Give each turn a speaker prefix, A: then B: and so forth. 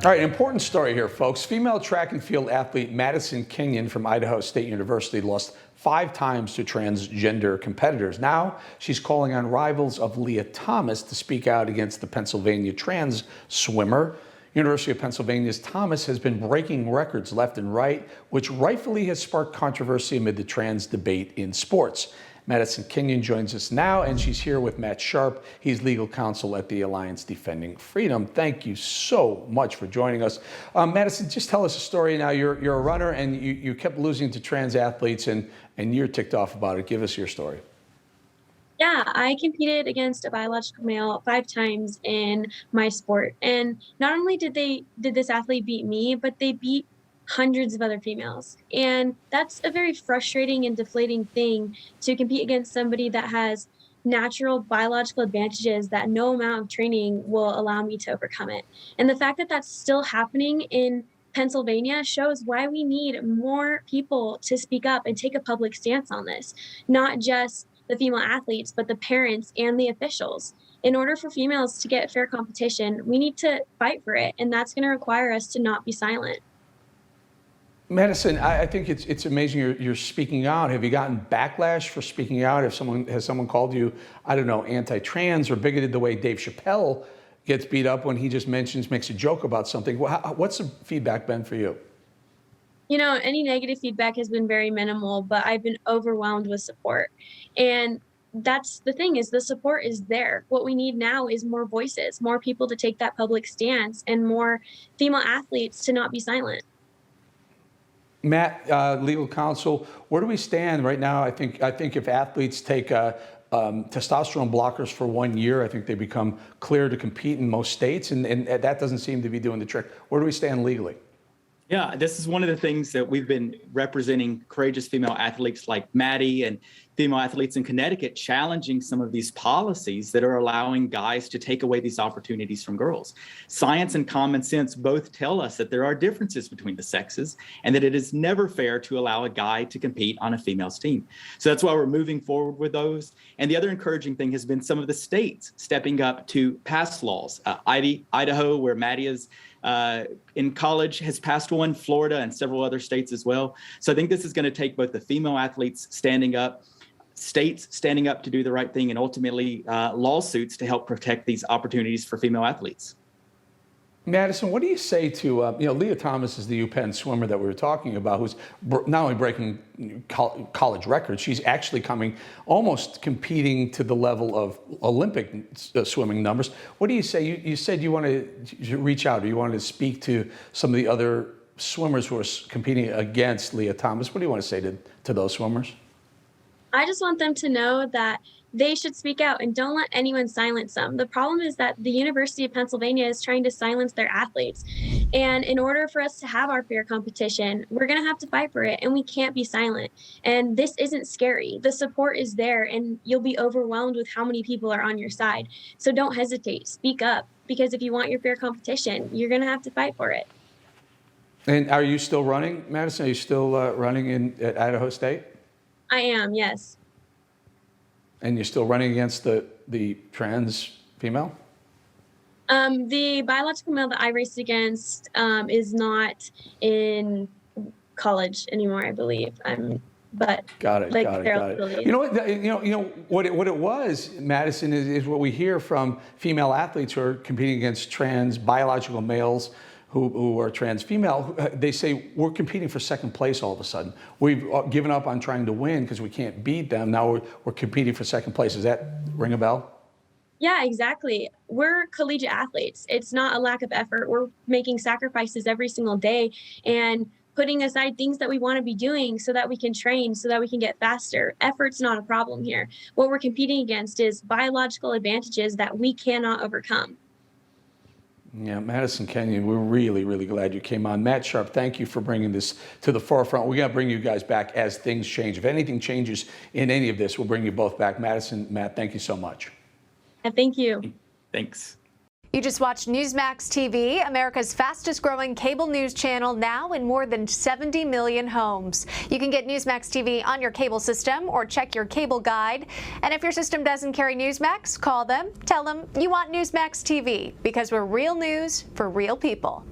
A: All right, important story here, folks. Female track and field athlete Madison Kenyon from Idaho State University lost 5 times to transgender competitors. Now she's calling on rivals of Leah Thomas to speak out against the Pennsylvania trans swimmer. University of Pennsylvania's Thomas has been breaking records left and right, which rightfully has sparked controversy amid the trans debate in sports. Madison Kenyon joins us now, and she's here with Matt Sharp. He's legal counsel at the Alliance Defending Freedom. Thank you so much for joining us. Madison, just tell us a story now. You're a runner, and you kept losing to trans athletes, and you're ticked off about it. Give us your story.
B: Yeah, I competed against a biological male 5 times in my sport. And not only did this athlete beat me, but they beat hundreds of other females. And that's a very frustrating and deflating thing, to compete against somebody that has natural biological advantages that no amount of training will allow me to overcome it. And the fact that that's still happening in Pennsylvania shows why we need more people to speak up and take a public stance on this, not just the female athletes, but the parents and the officials. In order for females to get fair competition, we need to fight for it, and that's going to require us to not be silent.
A: Madison, I think it's amazing you're speaking out. Have you gotten backlash for speaking out? Has someone called you, I don't know, anti-trans or bigoted the way Dave Chappelle gets beat up when he just makes a joke about something? What's the feedback been for you?
B: You know, any negative feedback has been very minimal, but I've been overwhelmed with support. And that's the thing, is the support is there. What we need now is more voices, more people to take that public stance, and more female athletes to not be silent.
A: Matt, legal counsel, where do we stand right now? I think if athletes take testosterone blockers for 1 year, I think they become clear to compete in most states, and that doesn't seem to be doing the trick. Where do we stand legally?
C: Yeah, this is one of the things that we've been representing courageous female athletes like Maddie and female athletes in Connecticut, challenging some of these policies that are allowing guys to take away these opportunities from girls. Science and common sense both tell us that there are differences between the sexes and that it is never fair to allow a guy to compete on a female's team. So that's why we're moving forward with those. And the other encouraging thing has been some of the states stepping up to pass laws. Idaho, where Maddie is in college, has passed one, Florida and several other states as well. So I think this is going to take both the female athletes standing up, states standing up to do the right thing, and ultimately lawsuits to help protect these opportunities for female athletes.
A: Madison, what do you say to, Leah Thomas is the UPenn swimmer that we were talking about, who's not only breaking college records, she's actually almost competing to the level of Olympic swimming numbers. What do you say? You said you wanted to reach out, or you wanted to speak to some of the other swimmers who are competing against Leah Thomas. What do you want to say to those swimmers?
B: I just want them to know that they should speak out and don't let anyone silence them. The problem is that the University of Pennsylvania is trying to silence their athletes. And in order for us to have our fair competition, we're going to have to fight for it, and we can't be silent. And this isn't scary. The support is there, and you'll be overwhelmed with how many people are on your side. So don't hesitate. Speak up, because if you want your fair competition, you're going to have to fight for it.
A: And are you still running, Madison? Are you still running at Idaho State?
B: I am, yes.
A: And you're still running against the trans female?
B: The biological male that I raced against is not in college anymore, I believe. But
A: got it. You know what? What it was, Madison, is what we hear from female athletes who are competing against trans biological males who are trans female. They say, we're competing for second place all of a sudden. We've given up on trying to win because we can't beat them. Now we're competing for second place. Does that ring a bell?
B: Yeah, exactly. We're collegiate athletes. It's not a lack of effort. We're making sacrifices every single day and putting aside things that we want to be doing so that we can train, so that we can get faster. Effort's not a problem here. What we're competing against is biological advantages that we cannot overcome.
A: Yeah, Madison Kenyon, we're really, really glad you came on. Matt Sharp, thank you for bringing this to the forefront. We're going to bring you guys back as things change. If anything changes in any of this, we'll bring you both back. Madison, Matt, thank you so much.
B: Thank you.
C: Thanks.
D: You just watched Newsmax TV, America's fastest growing cable news channel, now in more than 70 million homes. You can get Newsmax TV on your cable system or check your cable guide. And if your system doesn't carry Newsmax, call them, tell them you want Newsmax TV, because we're real news for real people.